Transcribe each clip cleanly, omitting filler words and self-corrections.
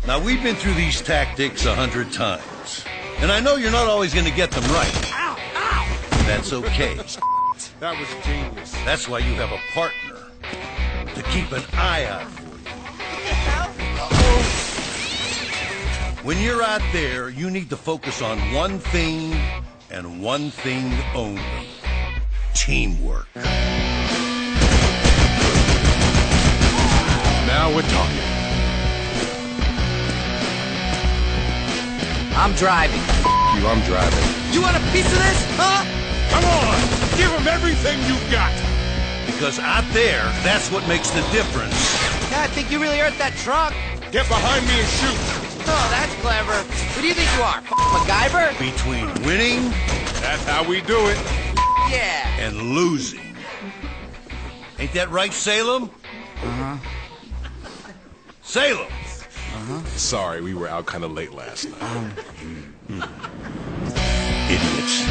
Now, we've been through these tactics 100 times, and I know you're not always going to get them right. Ow! Ow! That's okay. That was genius. That's why you have a partner to keep an eye out for you. When you're out there, you need to focus on one thing and one thing only: teamwork. Now we're talking. I'm driving. You, I'm driving. You want a piece of this, huh? Come on! Give him everything you've got! Because out there, that's what makes the difference. Yeah, I think you really hurt that truck. Get behind me and shoot! Oh, that's clever. Who do you think you are, MacGyver? Between winning That's how we do it. Yeah. and losing. Ain't that right, Salem? Uh-huh. Salem! Sorry, we were out kind of late last night. Idiots.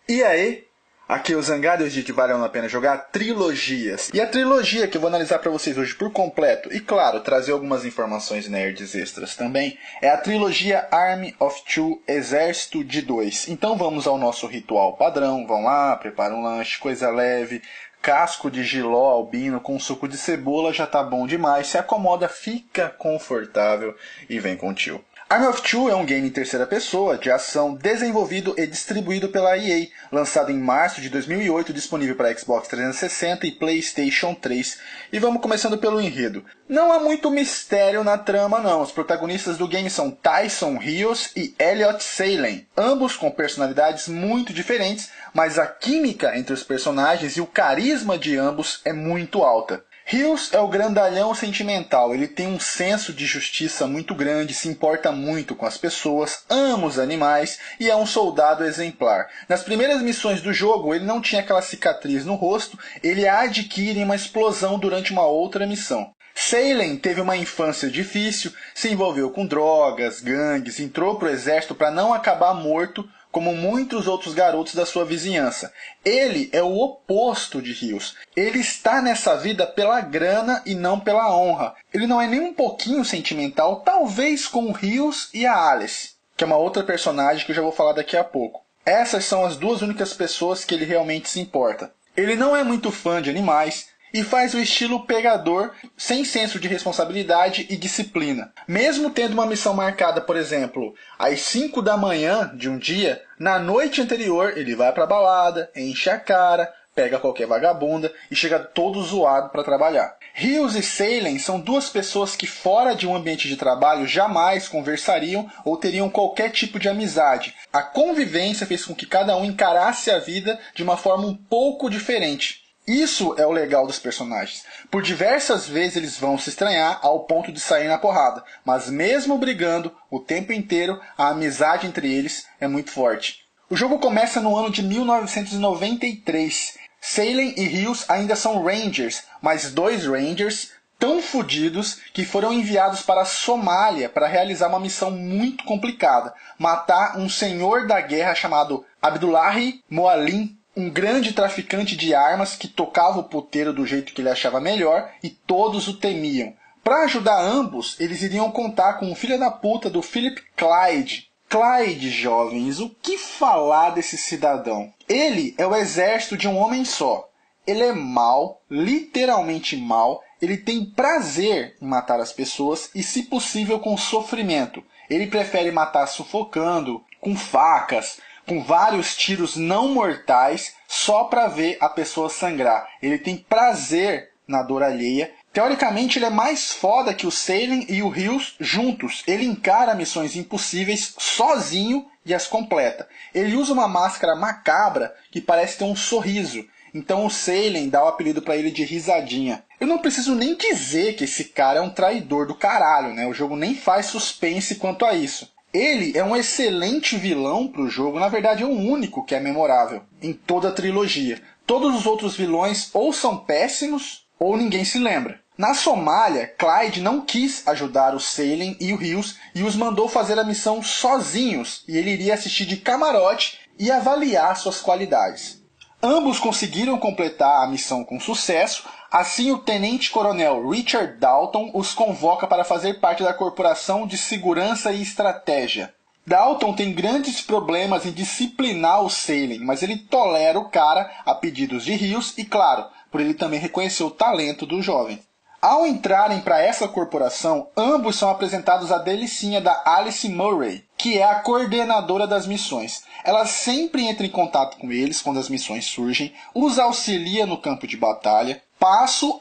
E aí? Aqui é o Zangado e hoje que valeu a pena jogar trilogias. E a trilogia que eu vou analisar para vocês hoje por completo, e claro, trazer algumas informações nerds extras também, é a trilogia Army of Two, Exército de Dois. Então vamos ao nosso ritual padrão, vão lá, prepara um lanche, coisa leve, casco de jiló albino com suco de cebola já tá bom demais, se acomoda, fica confortável e vem com o tio. Army of Two é um game em terceira pessoa, de ação, desenvolvido e distribuído pela EA, lançado em março de 2008, disponível para Xbox 360 e PlayStation 3. E vamos começando pelo enredo. Não há muito mistério na trama não, os protagonistas do game são Tyson Rios e Elliot Salem, ambos com personalidades muito diferentes, mas a química entre os personagens e o carisma de ambos é muito alta. Rios é o grandalhão sentimental, ele tem um senso de justiça muito grande, se importa muito com as pessoas, ama os animais e é um soldado exemplar. Nas primeiras missões do jogo, ele não tinha aquela cicatriz no rosto, ele a adquire em uma explosão durante uma outra missão. Salem teve uma infância difícil, se envolveu com drogas, gangues, entrou para o exército para não acabar morto, como muitos outros garotos da sua vizinhança. Ele é o oposto de Rios. Ele está nessa vida pela grana e não pela honra. Ele não é nem um pouquinho sentimental, talvez com o Rios e a Alice, que é uma outra personagem que eu já vou falar daqui a pouco. Essas são as duas únicas pessoas que ele realmente se importa. Ele não é muito fã de animais, e faz o estilo pegador, sem senso de responsabilidade e disciplina. Mesmo tendo uma missão marcada, por exemplo, às 5 da manhã de um dia, na noite anterior ele vai pra balada, enche a cara, pega qualquer vagabunda e chega todo zoado para trabalhar. Rios e Salem são duas pessoas que fora de um ambiente de trabalho jamais conversariam ou teriam qualquer tipo de amizade. A convivência fez com que cada um encarasse a vida de uma forma um pouco diferente. Isso é o legal dos personagens. Por diversas vezes eles vão se estranhar ao ponto de sair na porrada, mas mesmo brigando o tempo inteiro, a amizade entre eles é muito forte. O jogo começa no ano de 1993. Salem e Rios ainda são Rangers, mas dois Rangers tão fodidos que foram enviados para a Somália para realizar uma missão muito complicada: matar um senhor da guerra chamado Abdullahi Moalim, um grande traficante de armas que tocava o puteiro do jeito que ele achava melhor e todos o temiam. Para ajudar ambos, eles iriam contar com o filho da puta do Philip Clyde. Clyde, jovens, o que falar desse cidadão? Ele é o exército de um homem só. Ele é mau, literalmente mau, ele tem prazer em matar as pessoas e, se possível, com sofrimento. Ele prefere matar sufocando, com facas, com vários tiros não mortais, só para ver a pessoa sangrar. Ele tem prazer na dor alheia. Teoricamente ele é mais foda que o Salem e o Rios juntos. Ele encara missões impossíveis sozinho e as completa. Ele usa uma máscara macabra que parece ter um sorriso. Então o Salem dá o apelido para ele de Risadinha. Eu não preciso nem dizer que esse cara é um traidor do caralho, né? O jogo nem faz suspense quanto a isso. Ele é um excelente vilão para o jogo, na verdade é o único que é memorável em toda a trilogia. Todos os outros vilões ou são péssimos ou ninguém se lembra. Na Somália, Clyde não quis ajudar o Salem e o Rios e os mandou fazer a missão sozinhos, e ele iria assistir de camarote e avaliar suas qualidades. Ambos conseguiram completar a missão com sucesso. Assim, o tenente-coronel Richard Dalton os convoca para fazer parte da Corporação de Segurança e Estratégia. Dalton tem grandes problemas em disciplinar o Salem, mas ele tolera o cara a pedidos de Rios e, claro, por ele também reconhecer o talento do jovem. Ao entrarem para essa corporação, ambos são apresentados à delicinha da Alice Murray, que é a coordenadora das missões. Ela sempre entra em contato com eles quando as missões surgem, os auxilia no campo de batalha, passo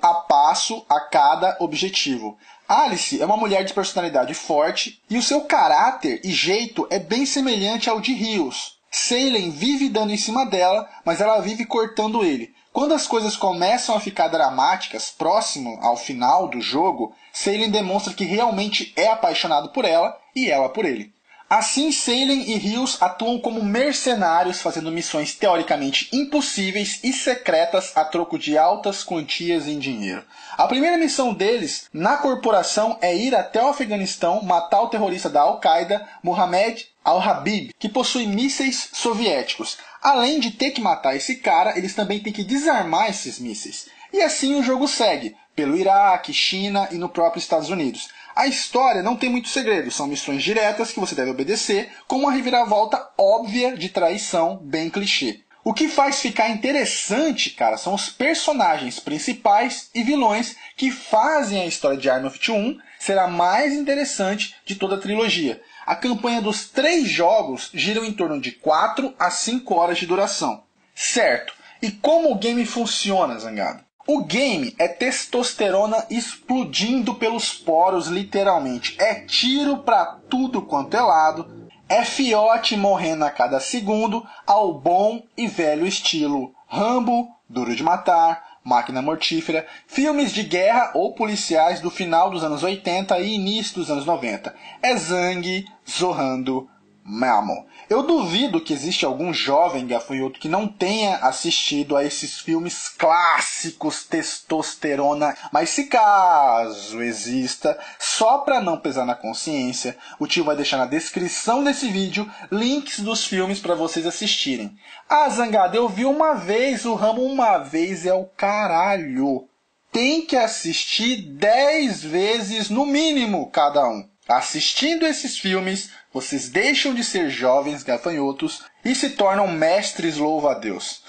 a cada objetivo. Alice é uma mulher de personalidade forte e o seu caráter e jeito é bem semelhante ao de Rios. Salem vive dando em cima dela, mas ela vive cortando ele. Quando as coisas começam a ficar dramáticas, próximo ao final do jogo, Salem demonstra que realmente é apaixonado por ela e ela por ele. Assim, Salem e Rios atuam como mercenários, fazendo missões teoricamente impossíveis e secretas a troco de altas quantias em dinheiro. A primeira missão deles na corporação é ir até o Afeganistão matar o terrorista da Al-Qaeda, Mohammed Al-Habib, que possui mísseis soviéticos. Além de ter que matar esse cara, eles também têm que desarmar esses mísseis. E assim o jogo segue, pelo Iraque, China e no próprio Estados Unidos. A história não tem muito segredo, são missões diretas que você deve obedecer, com uma reviravolta óbvia de traição, bem clichê. O que faz ficar interessante, cara, são os personagens principais e vilões que fazem a história de Army of Two 1 ser a mais interessante de toda a trilogia. A campanha dos 3 jogos gira em torno de 4 a 5 horas de duração. Certo, e como o game funciona, Zangado? O game é testosterona explodindo pelos poros, literalmente. É tiro pra tudo quanto é lado, é fiote morrendo a cada segundo, ao bom e velho estilo Rambo, Duro de Matar, Máquina Mortífera, filmes de guerra ou policiais do final dos anos 80 e início dos anos 90. É sangue zorrando mesmo. Eu duvido que existe algum jovem gafanhoto que não tenha assistido a esses filmes clássicos testosterona, mas se caso exista, só para não pesar na consciência, o tio vai deixar na descrição desse vídeo links dos filmes para vocês assistirem. Ah, Zangado, eu vi uma vez, o Rambo uma vez é o caralho. Tem que assistir 10 vezes no mínimo cada um. Assistindo esses filmes, vocês deixam de ser jovens gafanhotos e se tornam mestres louva-a-Deus.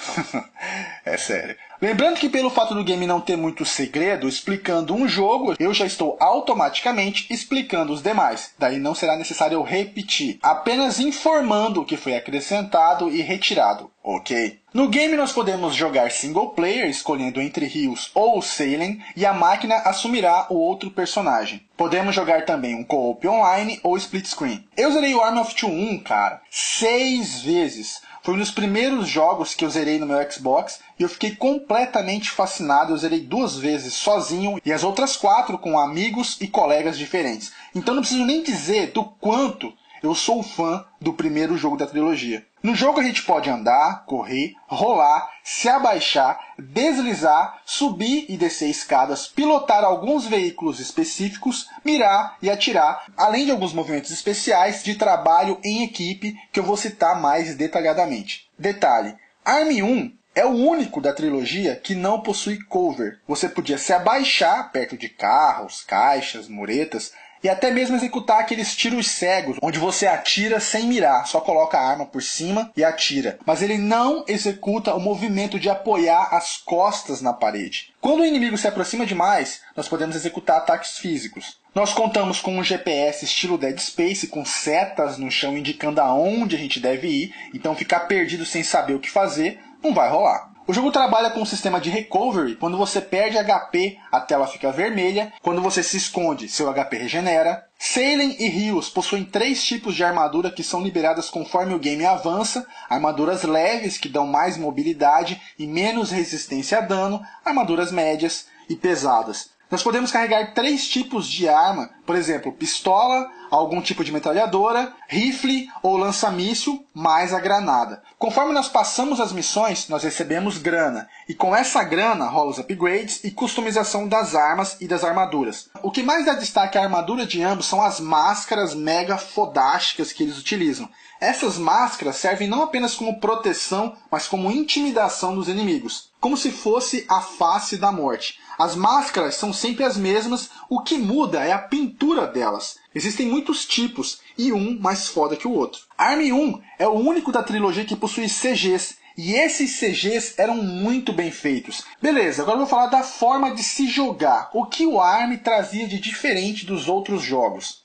É sério. Lembrando que pelo fato do game não ter muito segredo, explicando um jogo, eu já estou automaticamente explicando os demais. Daí não será necessário eu repetir, apenas informando o que foi acrescentado e retirado, ok? No game nós podemos jogar single player, escolhendo entre Rios ou Salem, e a máquina assumirá o outro personagem. Podemos jogar também um co-op online ou split screen. Eu zerei o Army of Two 1, cara, 6 vezes. Foi um dos primeiros jogos que eu zerei no meu Xbox e eu fiquei completamente fascinado. Eu zerei 2 vezes sozinho e as outras 4 com amigos e colegas diferentes. Então não preciso nem dizer do quanto eu sou fã do primeiro jogo da trilogia. No jogo a gente pode andar, correr, rolar, se abaixar, deslizar, subir e descer escadas, pilotar alguns veículos específicos, mirar e atirar, além de alguns movimentos especiais de trabalho em equipe que eu vou citar mais detalhadamente. Detalhe, Army 1 é o único da trilogia que não possui cover. Você podia se abaixar perto de carros, caixas, muretas, e até mesmo executar aqueles tiros cegos, onde você atira sem mirar, só coloca a arma por cima e atira. Mas ele não executa o movimento de apoiar as costas na parede. Quando o inimigo se aproxima demais, nós podemos executar ataques físicos. Nós contamos com um GPS estilo Dead Space, com setas no chão indicando aonde a gente deve ir, então ficar perdido sem saber o que fazer não vai rolar. O jogo trabalha com um sistema de recovery. Quando você perde HP, a tela fica vermelha. Quando você se esconde, seu HP regenera. Salem e Rios possuem 3 tipos de armadura que são liberadas conforme o game avança. Armaduras leves, que dão mais mobilidade e menos resistência a dano. Armaduras médias e pesadas. Nós podemos carregar 3 tipos de arma, por exemplo, pistola, algum tipo de metralhadora, rifle ou lança-míssil, mais a granada. Conforme nós passamos as missões, nós recebemos grana, e com essa grana rola os upgrades e customização das armas e das armaduras. O que mais dá destaque à armadura de ambos são as máscaras mega fodásticas que eles utilizam. Essas máscaras servem não apenas como proteção, mas como intimidação dos inimigos, como se fosse a face da morte. As máscaras são sempre as mesmas, o que muda é a pintura delas. Existem muitos tipos, e um mais foda que o outro. Army 1 é o único da trilogia que possui CGs, e esses CGs eram muito bem feitos. Beleza, agora eu vou falar da forma de se jogar, o que o Army trazia de diferente dos outros jogos.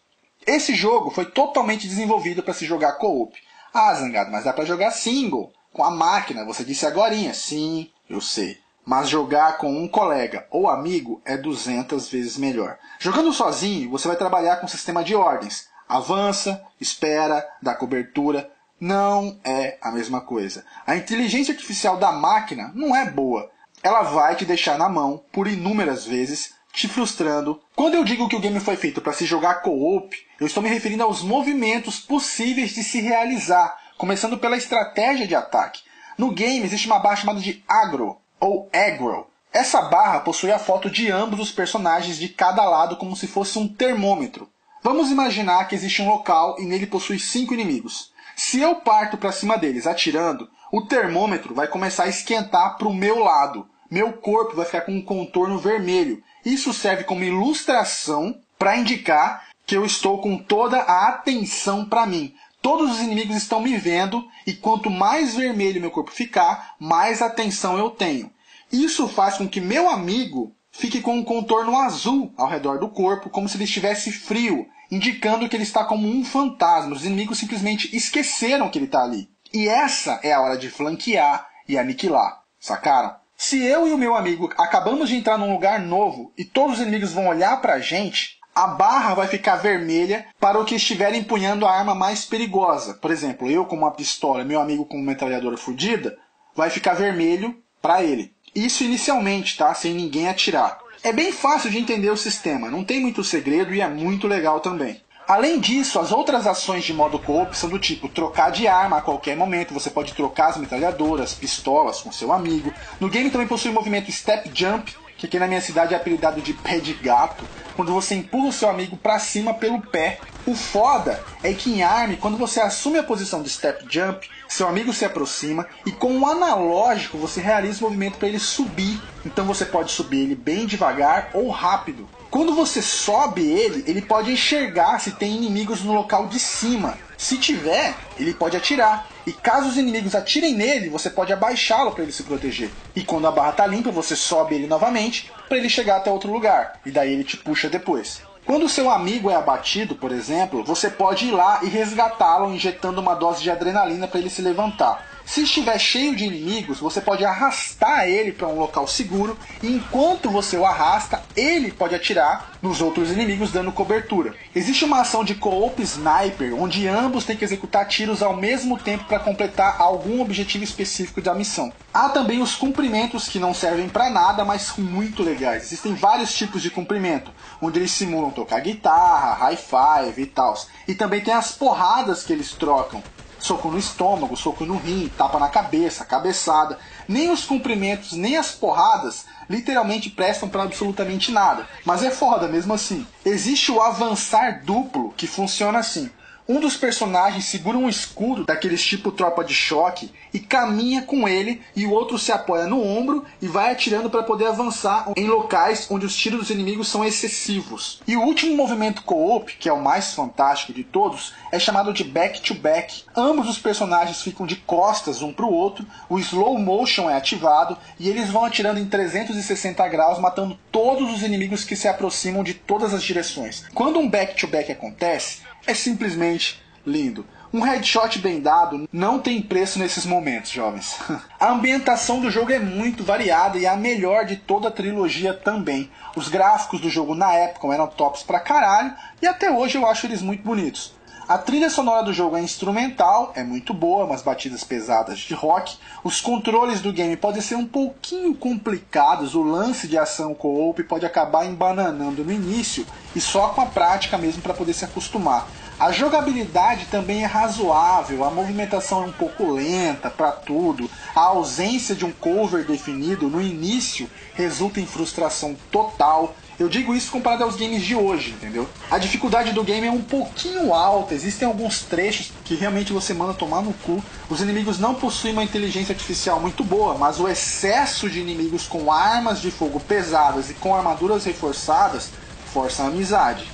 Esse jogo foi totalmente desenvolvido para se jogar co-op. Ah, Zangado, mas dá para jogar single, com a máquina, você disse agorinha. Sim, eu sei. Mas jogar com um colega ou amigo é 200 vezes melhor. Jogando sozinho, você vai trabalhar com um sistema de ordens. Avança, espera, dá cobertura. Não é a mesma coisa. A inteligência artificial da máquina não é boa. Ela vai te deixar na mão por inúmeras vezes, te frustrando. Quando eu digo que o game foi feito para se jogar co-op, eu estou me referindo aos movimentos possíveis de se realizar, começando pela estratégia de ataque. No game existe uma barra chamada de Agro, ou Aggro. Essa barra possui a foto de ambos os personagens de cada lado como se fosse um termômetro. Vamos imaginar que existe um local e nele possui 5 inimigos. Se eu parto para cima deles atirando, o termômetro vai começar a esquentar para o meu lado. Meu corpo vai ficar com um contorno vermelho. Isso serve como ilustração para indicar que eu estou com toda a atenção para mim. Todos os inimigos estão me vendo e quanto mais vermelho meu corpo ficar, mais atenção eu tenho. Isso faz com que meu amigo fique com um contorno azul ao redor do corpo, como se ele estivesse frio, indicando que ele está como um fantasma. Os inimigos simplesmente esqueceram que ele está ali. E essa é a hora de flanquear e aniquilar. Sacaram? Se eu e o meu amigo acabamos de entrar num lugar novo e todos os inimigos vão olhar pra gente, a barra vai ficar vermelha para o que estiver empunhando a arma mais perigosa. Por exemplo, eu com uma pistola e meu amigo com uma metralhadora fodida, vai ficar vermelho para ele. Isso inicialmente, tá? Sem ninguém atirar. É bem fácil de entender o sistema, não tem muito segredo e é muito legal também. Além disso, as outras ações de modo co-op são do tipo trocar de arma a qualquer momento. Você pode trocar as metralhadoras, pistolas com seu amigo. No game também possui o movimento Step Jump, que aqui na minha cidade é apelidado de pé de gato, quando você empurra o seu amigo pra cima pelo pé. O foda é que em Army, quando você assume a posição de Step Jump, seu amigo se aproxima e com um analógico você realiza o movimento para ele subir. Então você pode subir ele bem devagar ou rápido. Quando você sobe ele, ele pode enxergar se tem inimigos no local de cima. Se tiver, ele pode atirar. E caso os inimigos atirem nele, você pode abaixá-lo para ele se proteger. E quando a barra está limpa, você sobe ele novamente para ele chegar até outro lugar. E daí ele te puxa depois. Quando o seu amigo é abatido, por exemplo, você pode ir lá e resgatá-lo injetando uma dose de adrenalina para ele se levantar. Se estiver cheio de inimigos, você pode arrastar ele para um local seguro e enquanto você o arrasta, ele pode atirar nos outros inimigos dando cobertura. Existe uma ação de co-op sniper, onde ambos têm que executar tiros ao mesmo tempo para completar algum objetivo específico da missão. Há também os cumprimentos que não servem para nada, mas são muito legais. Existem vários tipos de cumprimento, onde eles simulam tocar guitarra, high five e tal. E também tem as porradas que eles trocam. Soco no estômago, soco no rim, tapa na cabeça, cabeçada. Nem os cumprimentos, nem as porradas literalmente prestam para absolutamente nada. Mas é foda mesmo assim. Existe o avançar duplo, que funciona assim. Um dos personagens segura um escudo daqueles tipo tropa de choque e caminha com ele e o outro se apoia no ombro e vai atirando para poder avançar em locais onde os tiros dos inimigos são excessivos. E o último movimento co-op, que é o mais fantástico de todos, é chamado de back-to-back. Ambos os personagens ficam de costas um para o outro, o slow motion é ativado e eles vão atirando em 360 graus, matando todos os inimigos que se aproximam de todas as direções. Quando um back-to-back acontece, é simplesmente lindo. Um headshot bem dado não tem preço nesses momentos, jovens. A ambientação do jogo é muito variada e é a melhor de toda a trilogia também. Os gráficos do jogo na época eram tops pra caralho e até hoje eu acho eles muito bonitos. A trilha sonora do jogo é instrumental, é muito boa, umas batidas pesadas de rock. Os controles do game podem ser um pouquinho complicados, o lance de ação co-op pode acabar embananando no início e só com a prática mesmo para poder se acostumar. A jogabilidade também é razoável, a movimentação é um pouco lenta para tudo, a ausência de um cover definido no início resulta em frustração total. Eu digo isso comparado aos games de hoje, entendeu? A dificuldade do game é um pouquinho alta, existem alguns trechos que realmente você manda tomar no cu. Os inimigos não possuem uma inteligência artificial muito boa, mas o excesso de inimigos com armas de fogo pesadas e com armaduras reforçadas força a amizade.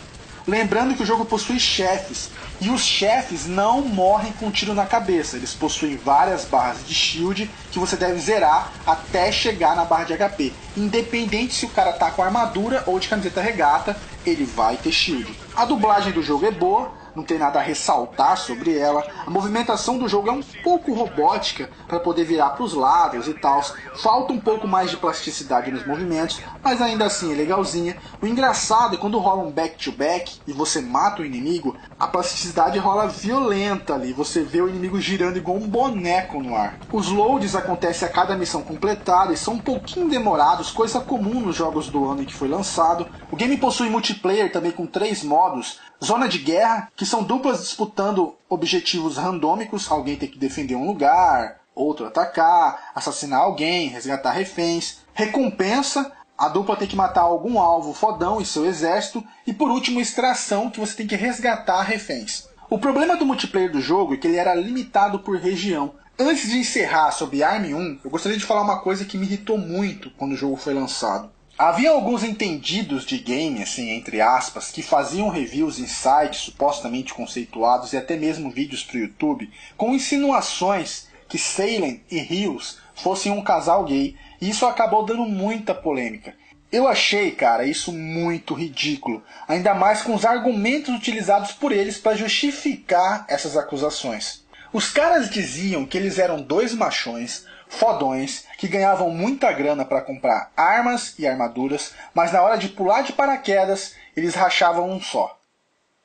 Lembrando que o jogo possui chefes, e os chefes não morrem com um tiro na cabeça, eles possuem várias barras de shield que você deve zerar até chegar na barra de HP. Independente se o cara tá com armadura ou de camiseta regata, ele vai ter shield. A dublagem do jogo é boa, não tem nada a ressaltar sobre ela. A movimentação do jogo é um pouco robótica para poder virar para os lados e tal. Falta um pouco mais de plasticidade nos movimentos, mas ainda assim é legalzinha. O engraçado é quando rola um back-to-back e você mata o inimigo, a plasticidade rola violenta ali. Você vê o inimigo girando igual um boneco no ar. Os loads acontecem a cada missão completada e são um pouquinho demorados, coisa comum nos jogos do ano em que foi lançado. O game possui multiplayer também com 3 modos. Zona de guerra, que são duplas disputando objetivos randômicos, alguém tem que defender um lugar, outro atacar, assassinar alguém, resgatar reféns. Recompensa, a dupla tem que matar algum alvo fodão e seu exército. E por último, extração, que você tem que resgatar reféns. O problema do multiplayer do jogo é que ele era limitado por região. Antes de encerrar sobre ARM 1, eu gostaria de falar uma coisa que me irritou muito quando o jogo foi lançado. Havia alguns entendidos de game, assim, entre aspas, que faziam reviews em sites supostamente conceituados e até mesmo vídeos para o YouTube, com insinuações que Salem e Hills fossem um casal gay, e isso acabou dando muita polêmica. Eu achei, cara, isso muito ridículo, ainda mais com os argumentos utilizados por eles para justificar essas acusações. Os caras diziam que eles eram 2 machões, fodões, que ganhavam muita grana para comprar armas e armaduras, mas na hora de pular de paraquedas, eles rachavam um só.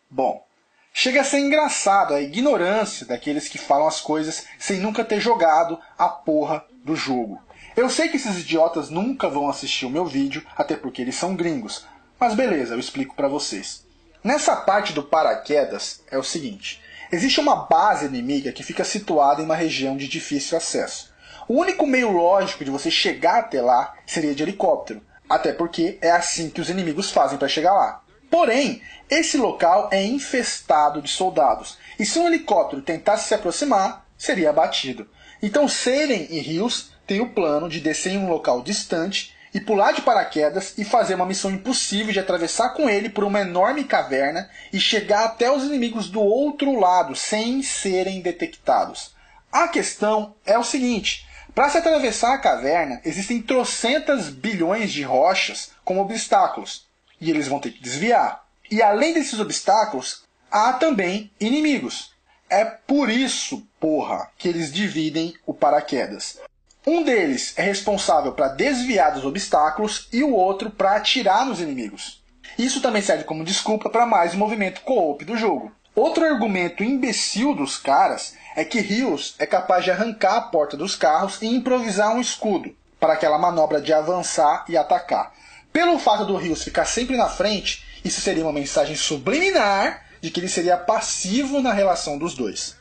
Bom, chega a ser engraçado a ignorância daqueles que falam as coisas sem nunca ter jogado a porra do jogo. Eu sei que esses idiotas nunca vão assistir o meu vídeo, até porque eles são gringos, mas beleza, eu explico para vocês. Nessa parte do paraquedas é o seguinte, existe uma base inimiga que fica situada em uma região de difícil acesso. O único meio lógico de você chegar até lá seria de helicóptero, até porque é assim que os inimigos fazem para chegar lá. Porém, esse local é infestado de soldados, e se um helicóptero tentasse se aproximar, seria abatido. Então Salem e Hills têm o plano de descer em um local distante e pular de paraquedas e fazer uma missão impossível de atravessar com ele por uma enorme caverna e chegar até os inimigos do outro lado sem serem detectados. A questão é o seguinte, para se atravessar a caverna existem trocentas bilhões de rochas como obstáculos e eles vão ter que desviar. E além desses obstáculos, há também inimigos. É por isso, porra, que eles dividem o paraquedas. Um deles é responsável para desviar dos obstáculos e o outro para atirar nos inimigos. Isso também serve como desculpa para mais um movimento co-op do jogo. Outro argumento imbecil dos caras é que Hills é capaz de arrancar a porta dos carros e improvisar um escudo para aquela manobra de avançar e atacar. Pelo fato do Hills ficar sempre na frente, isso seria uma mensagem subliminar de que ele seria passivo na relação dos dois.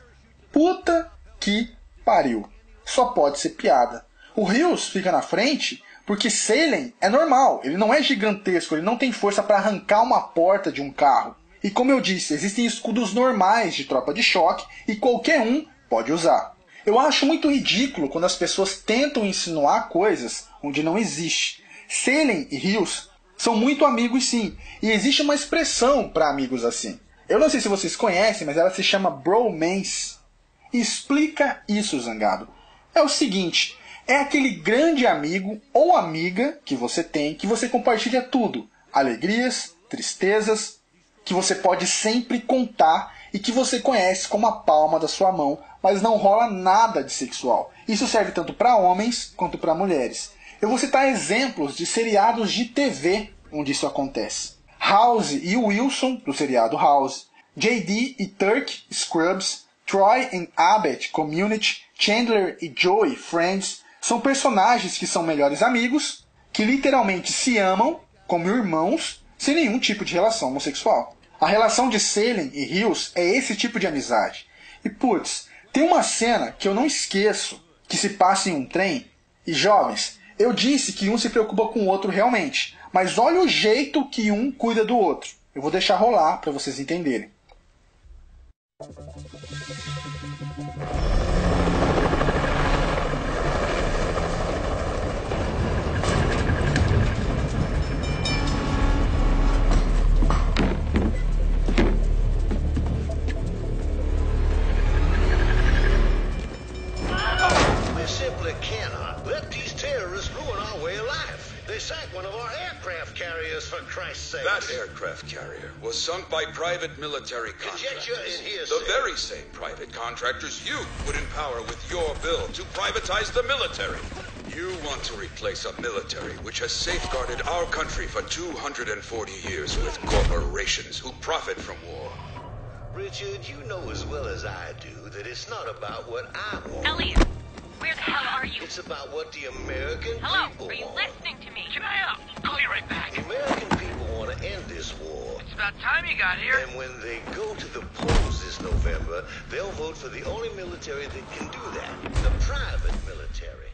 Puta que pariu. Só pode ser piada. O Hills fica na frente porque Salem é normal, ele não é gigantesco, ele não tem força para arrancar uma porta de um carro. E como eu disse, existem escudos normais de tropa de choque e qualquer um pode usar. Eu acho muito ridículo quando as pessoas tentam insinuar coisas onde não existe. Salem e Hills são muito amigos sim, e existe uma expressão para amigos assim. Eu não sei se vocês conhecem, mas ela se chama bromance. Explica isso, Zangado. É o seguinte, é aquele grande amigo ou amiga que você tem, que você compartilha tudo. Alegrias, tristezas, que você pode sempre contar e que você conhece como a palma da sua mão, mas não rola nada de sexual. Isso serve tanto para homens quanto para mulheres. Eu vou citar exemplos de seriados de TV onde isso acontece. House e Wilson, do seriado House. JD e Turk, Scrubs, Troy e Abed, Community, Chandler e Joey, Friends, são personagens que são melhores amigos, que literalmente se amam como irmãos, sem nenhum tipo de relação homossexual. A relação de Salem e Hills é esse tipo de amizade. E putz, tem uma cena que eu não esqueço, que se passa em um trem, e jovens, eu disse que um se preocupa com o outro realmente, mas olha o jeito que um cuida do outro. Eu vou deixar rolar para vocês entenderem. That aircraft carrier was sunk by private military contractors. The very same private contractors you put in power with your bill to privatize the military. You want to replace a military which has safeguarded our country for 240 years with corporations who profit from war. Richard, you know as well as I do that it's not about what I want. Elliot, where the hell are you? It's about what the American Hello, people are you want. listening to me? Can I call you right back? The American people want to end this war. It's about time you got here. And when they go to the polls this November, they'll vote for the only military that can do that. The private military.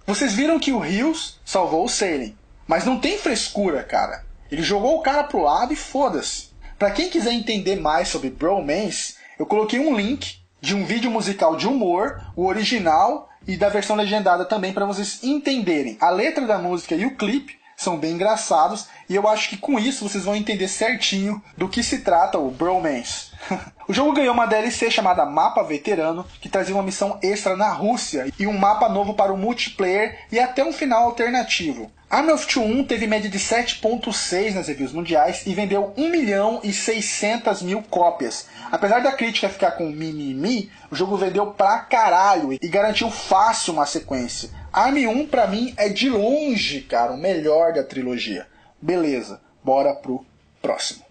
Vocês viram que o Hills salvou o Salem, mas não tem frescura, cara. Ele jogou o cara pro lado e foda-se. Pra quem quiser entender mais sobre Bromance, eu coloquei um link de um vídeo musical de humor, o original e da versão legendada também, para vocês entenderem. A letra da música e o clipe são bem engraçados, e eu acho que com isso vocês vão entender certinho do que se trata o Bromance. O jogo ganhou uma DLC chamada Mapa Veterano, que trazia uma missão extra na Rússia e um mapa novo para o multiplayer e até um final alternativo. Army of Two 1 teve média de 7.6 nas reviews mundiais e vendeu 1.600.000 cópias. Apesar da crítica ficar com mimimi, o jogo vendeu pra caralho e garantiu fácil uma sequência. Army 1 pra mim é de longe, cara, o melhor da trilogia. Beleza, bora pro próximo.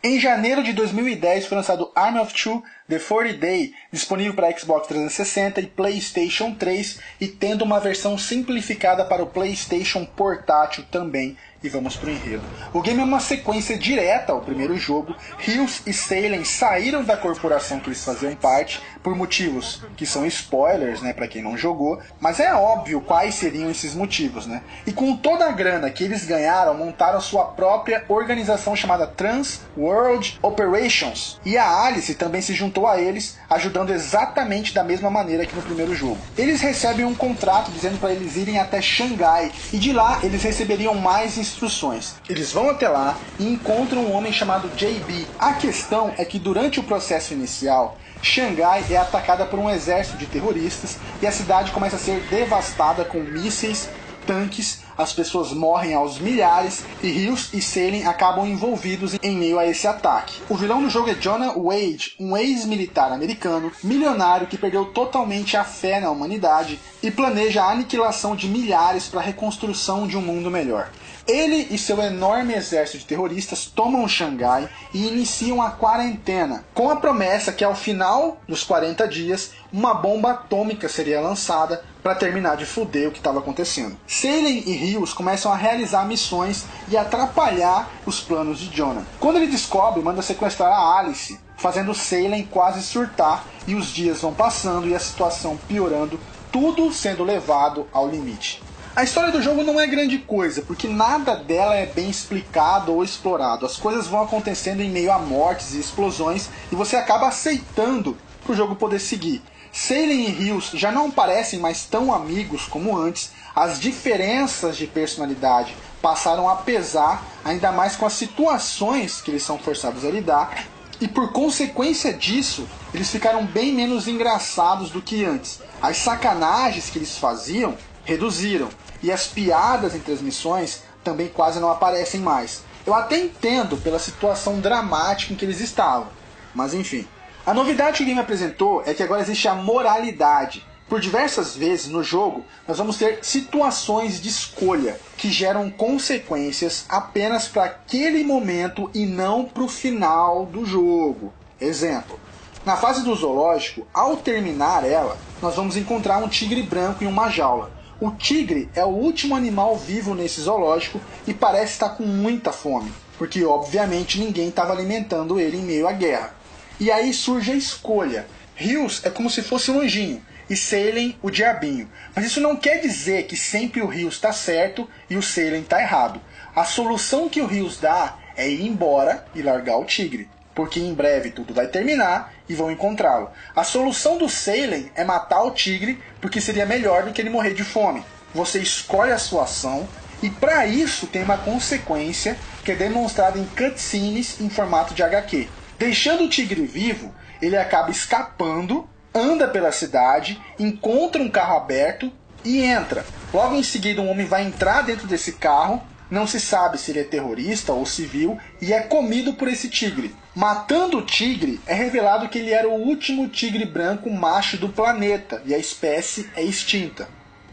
Em janeiro de 2010 foi lançado Army of Two The 40 Day, disponível para Xbox 360 e PlayStation 3 e tendo uma versão simplificada para o PlayStation portátil também. E vamos pro enredo. O game é uma sequência direta ao primeiro jogo. Hills e Salem saíram da corporação que eles faziam parte, por motivos que são spoilers, né, para quem não jogou, mas é óbvio quais seriam esses motivos, né? E com toda a grana que eles ganharam, montaram sua própria organização chamada Trans World Operations. E a Alice também se juntou a eles, ajudando exatamente da mesma maneira que no primeiro jogo. Eles recebem um contrato dizendo para eles irem até Xangai, e de lá eles receberiam mais instruções. Eles vão até lá e encontram um homem chamado JB. A questão é que durante o processo inicial, Xangai é atacada por um exército de terroristas e a cidade começa a ser devastada com mísseis, tanques, as pessoas morrem aos milhares e Hills e Salem acabam envolvidos em meio a esse ataque. O vilão do jogo é Jonah Wade, um ex-militar americano, milionário que perdeu totalmente a fé na humanidade e planeja a aniquilação de milhares para a reconstrução de um mundo melhor. Ele e seu enorme exército de terroristas tomam Xangai e iniciam a quarentena, com a promessa que ao final dos 40 dias, uma bomba atômica seria lançada para terminar de foder o que estava acontecendo. Salem e Hills começam a realizar missões e atrapalhar os planos de Jonah. Quando ele descobre, manda sequestrar a Alice, fazendo Salem quase surtar, e os dias vão passando e a situação piorando, tudo sendo levado ao limite. A história do jogo não é grande coisa, porque nada dela é bem explicado ou explorado. As coisas vão acontecendo em meio a mortes e explosões, e você acaba aceitando para o jogo poder seguir. Salem e Rios já não parecem mais tão amigos como antes, as diferenças de personalidade passaram a pesar, ainda mais com as situações que eles são forçados a lidar, e por consequência disso, eles ficaram bem menos engraçados do que antes. As sacanagens que eles faziam reduziram, e as piadas entre as missões também quase não aparecem mais. Eu até entendo pela situação dramática em que eles estavam, mas enfim. A novidade que o game apresentou é que agora existe a moralidade. Por diversas vezes no jogo, nós vamos ter situações de escolha que geram consequências apenas para aquele momento e não para o final do jogo. Exemplo, na fase do zoológico, ao terminar ela, nós vamos encontrar um tigre branco em uma jaula. O tigre é o último animal vivo nesse zoológico e parece estar com muita fome, porque obviamente ninguém estava alimentando ele em meio à guerra. E aí surge a escolha. Rios é como se fosse um anjinho e Salem o diabinho. Mas isso não quer dizer que sempre o Rios está certo e o Salem está errado. A solução que o Rios dá é ir embora e largar o tigre, porque em breve tudo vai terminar e vão encontrá-lo. A solução do Salem é matar o tigre, porque seria melhor do que ele morrer de fome. Você escolhe a sua ação e para isso tem uma consequência que é demonstrada em cutscenes em formato de HQ. Deixando o tigre vivo, ele acaba escapando, anda pela cidade, encontra um carro aberto e entra. Logo em seguida um homem vai entrar dentro desse carro, não se sabe se ele é terrorista ou civil, e é comido por esse tigre. Matando o tigre, é revelado que ele era o último tigre branco macho do planeta, e a espécie é extinta.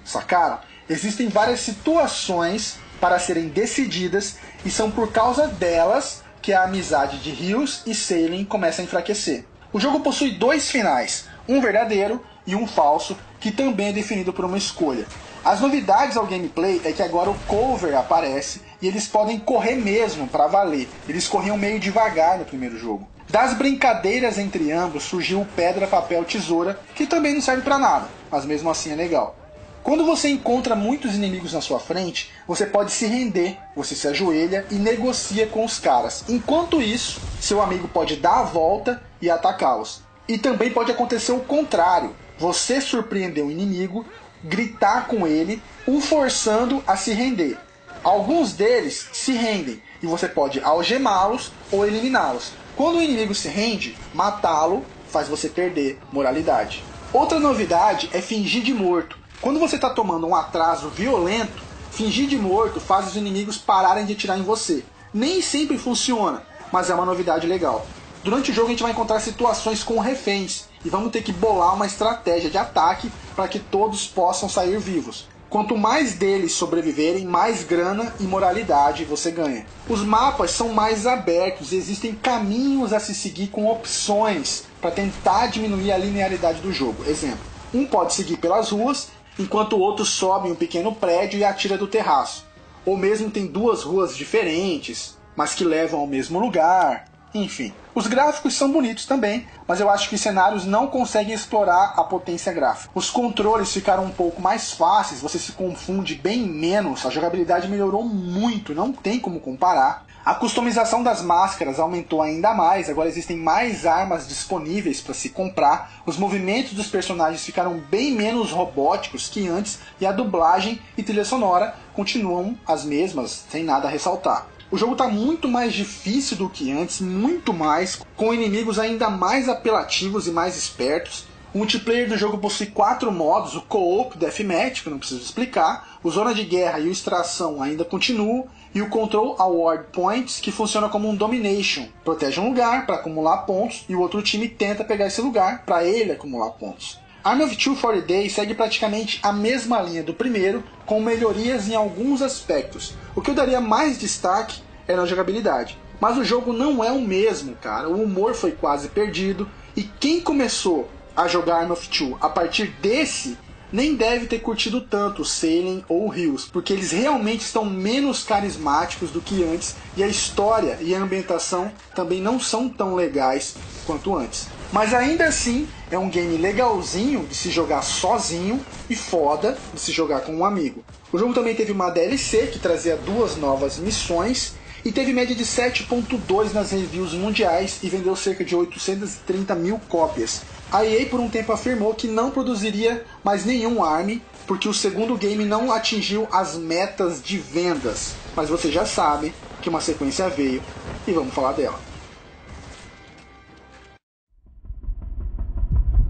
Sacaram? Existem várias situações para serem decididas, e são por causa delas que a amizade de Rios e Salem começa a enfraquecer. O jogo possui dois finais, um verdadeiro e um falso, que também é definido por uma escolha. As novidades ao gameplay é que agora o cover aparece e eles podem correr mesmo para valer. Eles corriam meio devagar no primeiro jogo. Das brincadeiras entre ambos surgiu o pedra, papel, tesoura, que também não serve para nada, mas mesmo assim é legal. Quando você encontra muitos inimigos na sua frente, você pode se render, você se ajoelha e negocia com os caras. Enquanto isso, seu amigo pode dar a volta e atacá-los. E também pode acontecer o contrário, você surpreender o inimigo, gritar com ele, o forçando a se render. Alguns deles se rendem e você pode algemá-los ou eliminá-los. Quando o inimigo se rende, matá-lo faz você perder moralidade. Outra novidade é fingir de morto. Quando você está tomando um atraso violento, fingir de morto faz os inimigos pararem de atirar em você. Nem sempre funciona, mas é uma novidade legal. Durante o jogo a gente vai encontrar situações com reféns e vamos ter que bolar uma estratégia de ataque para que todos possam sair vivos. Quanto mais deles sobreviverem, mais grana e moralidade você ganha. Os mapas são mais abertos e existem caminhos a se seguir com opções para tentar diminuir a linearidade do jogo. Exemplo, um pode seguir pelas ruas, enquanto o outro sobe em um pequeno prédio e atira do terraço. Ou mesmo tem duas ruas diferentes, mas que levam ao mesmo lugar. Enfim, os gráficos são bonitos também, mas eu acho que os cenários não conseguem explorar a potência gráfica. Os controles ficaram um pouco mais fáceis, você se confunde bem menos, a jogabilidade melhorou muito, não tem como comparar. A customização das máscaras aumentou ainda mais, agora existem mais armas disponíveis para se comprar, os movimentos dos personagens ficaram bem menos robóticos que antes e a dublagem e trilha sonora continuam as mesmas, sem nada a ressaltar. O jogo está muito mais difícil do que antes, muito mais, com inimigos ainda mais apelativos e mais espertos. O multiplayer do jogo possui 4 modos, o Co-op, Deathmatch, que eu não preciso explicar, o Zona de Guerra e o Extração ainda continuam, e o Control Award Points, que funciona como um Domination. Protege um lugar para acumular pontos, e o outro time tenta pegar esse lugar para ele acumular pontos. Army of Two 40 Days segue praticamente a mesma linha do primeiro, com melhorias em alguns aspectos. O que eu daria mais destaque é na jogabilidade. Mas o jogo não é o mesmo, cara. O humor foi quase perdido. E quem começou a jogar Army of Two a partir desse, nem deve ter curtido tanto Salem ou Rios, porque eles realmente estão menos carismáticos do que antes e a história e a ambientação também não são tão legais quanto antes. Mas ainda assim é um game legalzinho de se jogar sozinho e foda de se jogar com um amigo. O jogo também teve uma DLC que trazia 2 novas missões e teve média de 7.2 nas reviews mundiais e vendeu cerca de 830 mil cópias. A EA por um tempo afirmou que não produziria mais nenhum ARM porque o segundo game não atingiu as metas de vendas. Mas você já sabe que uma sequência veio e vamos falar dela.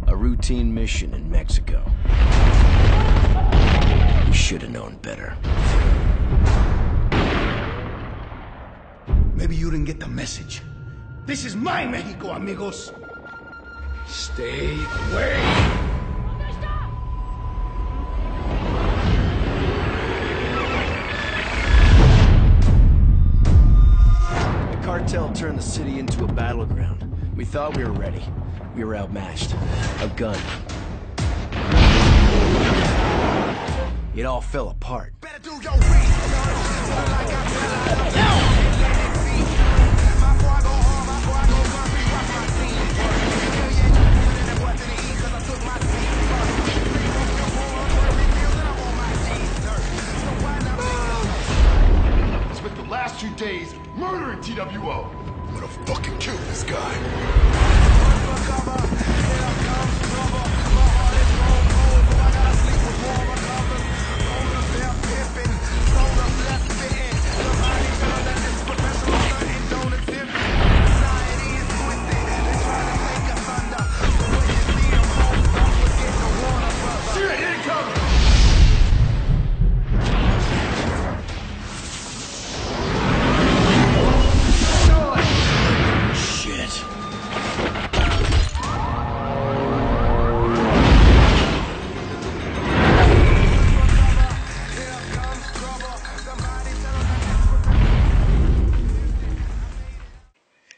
A routine mission in Mexico. You should have known better. Maybe you didn't get the message. This is my Mexico, amigos. Stay away. The cartel turned the city into a battleground. We thought we were ready. We were outmatched. Outgunned. It all fell apart. Spent the last 2 days murdering TWO. I'm gonna fucking kill this guy.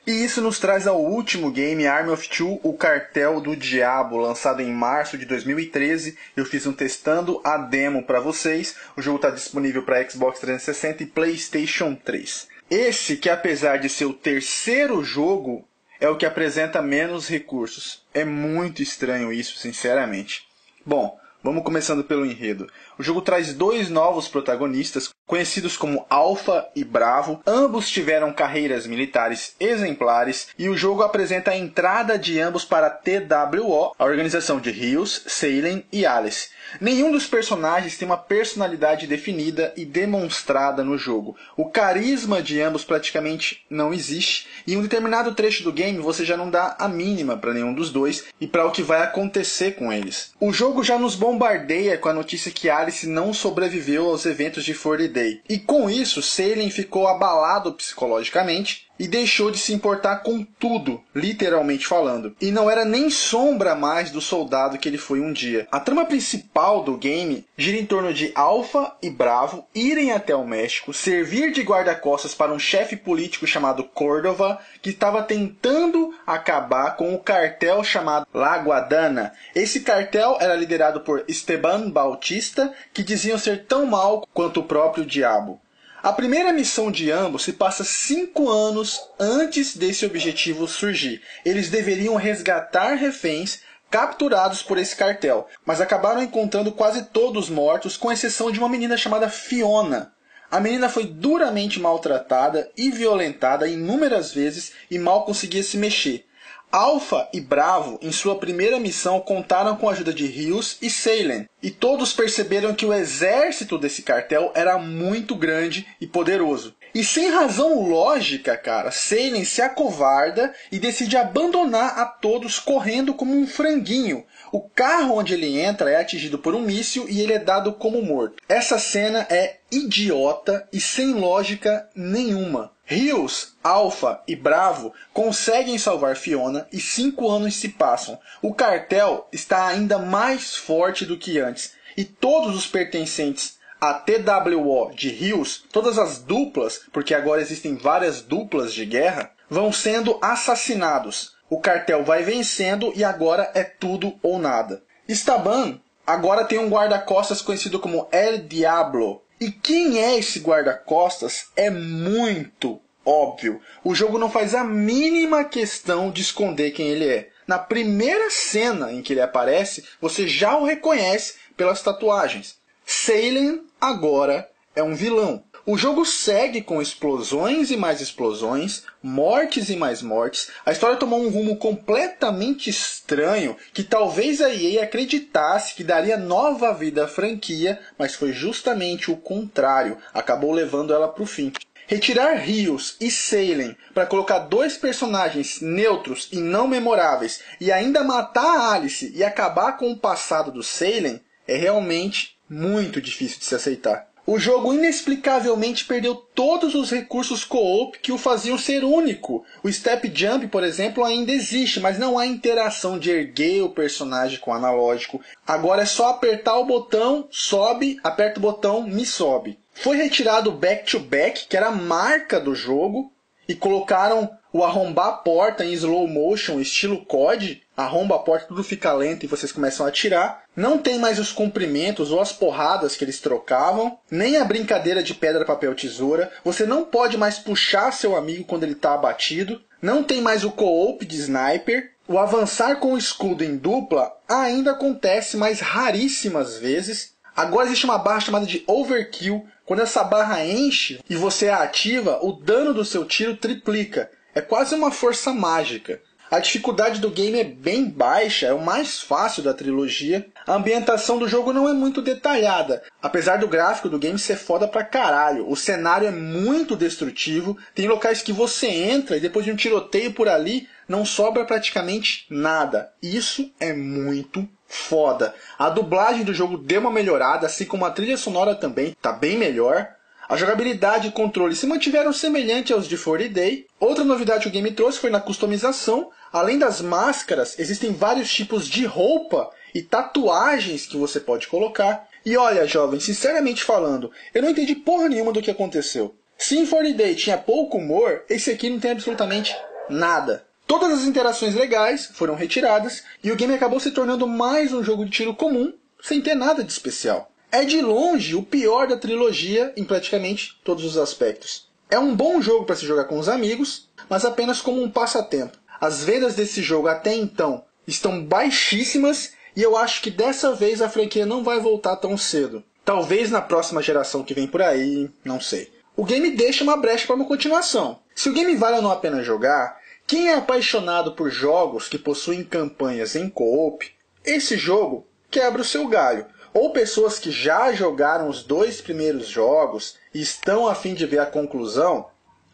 E isso nos traz ao último game, Army of Two, o Cartel do Diabo, lançado em março de 2013. Eu fiz um testando a demo para vocês. O jogo está disponível para Xbox 360 e PlayStation 3. Esse, que apesar de ser o terceiro jogo, é o que apresenta menos recursos. É muito estranho isso, sinceramente. Bom, vamos começando pelo enredo. O jogo traz 2 novos protagonistas, conhecidos como Alpha e Bravo. Ambos tiveram carreiras militares exemplares e o jogo apresenta a entrada de ambos para a TWO, a organização de Rios, Salem e Alice. Nenhum dos personagens tem uma personalidade definida e demonstrada no jogo. O carisma de ambos praticamente não existe e em um determinado trecho do game você já não dá a mínima para nenhum dos dois e para o que vai acontecer com eles. O jogo já nos bombardeia com a notícia que Alice não sobreviveu aos eventos de 40 Day. E com isso, Salem ficou abalado psicologicamente e deixou de se importar com tudo, literalmente falando. E não era nem sombra mais do soldado que ele foi um dia. A trama principal do game gira em torno de Alpha e Bravo irem até o México, servir de guarda-costas para um chefe político chamado Cordova, que estava tentando acabar com o cartel chamado La Guadana. Esse cartel era liderado por Esteban Bautista, que diziam ser tão mau quanto o próprio diabo. A primeira missão de ambos se passa 5 anos antes desse objetivo surgir. Eles deveriam resgatar reféns capturados por esse cartel, mas acabaram encontrando quase todos mortos, com exceção de uma menina chamada Fiona. A menina foi duramente maltratada e violentada inúmeras vezes e mal conseguia se mexer. Alpha e Bravo, em sua primeira missão, contaram com a ajuda de Rios e Salem, e todos perceberam que o exército desse cartel era muito grande e poderoso. E sem razão lógica, cara, Salem se acovarda e decide abandonar a todos correndo como um franguinho. O carro onde ele entra é atingido por um míssil e ele é dado como morto. Essa cena é idiota e sem lógica nenhuma. Rios, Alpha e Bravo conseguem salvar Fiona e 5 anos se passam. O cartel está ainda mais forte do que antes e todos os pertencentes à TWO de Rios, todas as duplas, porque agora existem várias duplas de guerra, vão sendo assassinados. O cartel vai vencendo e agora é tudo ou nada. Esteban agora tem um guarda-costas conhecido como El Diablo. E quem é esse guarda-costas é muito óbvio. O jogo não faz a mínima questão de esconder quem ele é. Na primeira cena em que ele aparece, você já o reconhece pelas tatuagens. Salen agora é um vilão. O jogo segue com explosões e mais explosões, mortes e mais mortes. A história tomou um rumo completamente estranho que talvez a EA acreditasse que daria nova vida à franquia, mas foi justamente o contrário, acabou levando ela para o fim. Retirar Rios e Salen para colocar dois personagens neutros e não memoráveis e ainda matar a Alice e acabar com o passado do Salen é realmente muito difícil de se aceitar. O jogo inexplicavelmente perdeu todos os recursos co-op que o faziam ser único. O Step Jump, por exemplo, ainda existe, mas não há interação de erguer o personagem com o analógico. Agora é só apertar o botão, sobe, aperta o botão, me sobe. Foi retirado o back-to-back, que era a marca do jogo, e colocaram o arrombar a porta em slow motion, estilo COD. Arromba a porta, tudo fica lento e vocês começam a atirar. Não tem mais os cumprimentos ou as porradas que eles trocavam, nem a brincadeira de pedra, papel, tesoura. Você não pode mais puxar seu amigo quando ele está abatido. Não tem mais o co-op de sniper. O avançar com o escudo em dupla ainda acontece, mas raríssimas vezes. Agora existe uma barra chamada de overkill. Quando essa barra enche e você a ativa, o dano do seu tiro triplica. É quase uma força mágica. A dificuldade do game é bem baixa, é o mais fácil da trilogia. A ambientação do jogo não é muito detalhada, apesar do gráfico do game ser foda pra caralho. O cenário é muito destrutivo, tem locais que você entra e depois de um tiroteio por ali, não sobra praticamente nada. Isso é muito foda. A dublagem do jogo deu uma melhorada, assim como a trilha sonora também tá bem melhor. A jogabilidade e controle se mantiveram semelhantes aos de 40 Day. Outra novidade que o game trouxe foi na customização. Além das máscaras, existem vários tipos de roupa e tatuagens que você pode colocar. E olha, jovem, sinceramente falando, eu não entendi porra nenhuma do que aconteceu. Se em 40 Day tinha pouco humor, esse aqui não tem absolutamente nada. Todas as interações legais foram retiradas e o game acabou se tornando mais um jogo de tiro comum, sem ter nada de especial. É de longe o pior da trilogia em praticamente todos os aspectos. É um bom jogo para se jogar com os amigos, mas apenas como um passatempo. As vendas desse jogo até então estão baixíssimas e eu acho que dessa vez a franquia não vai voltar tão cedo. Talvez na próxima geração que vem por aí, não sei. O game deixa uma brecha para uma continuação. Se o game vale ou não a pena jogar, quem é apaixonado por jogos que possuem campanhas em co-op, esse jogo quebra o seu galho. Ou pessoas que já jogaram os 2 primeiros jogos e estão a fim de ver a conclusão,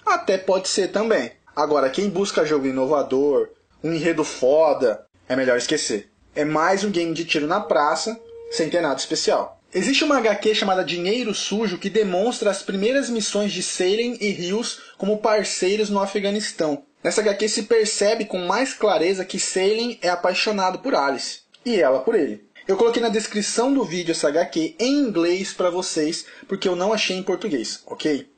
até pode ser também. Agora, quem busca jogo inovador, um enredo foda, é melhor esquecer. É mais um game de tiro na praça, sem ter nada especial. Existe uma HQ chamada Dinheiro Sujo que demonstra as primeiras missões de Salen e Rios como parceiros no Afeganistão. Nessa HQ se percebe com mais clareza que Salen é apaixonado por Alice, e ela por ele. Eu coloquei na descrição do vídeo essa HQ em inglês para vocês, porque eu não achei em português, ok?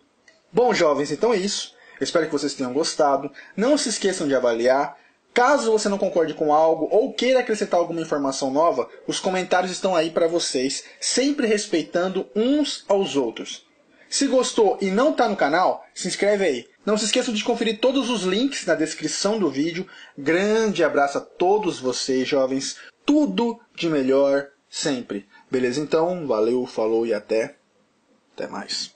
Bom, jovens, então é isso. Eu espero que vocês tenham gostado. Não se esqueçam de avaliar. Caso você não concorde com algo ou queira acrescentar alguma informação nova, os comentários estão aí para vocês, sempre respeitando uns aos outros. Se gostou e não está no canal, se inscreve aí. Não se esqueçam de conferir todos os links na descrição do vídeo. Grande abraço a todos vocês, jovens. Tudo de melhor sempre. Beleza? Então, valeu, falou e até mais.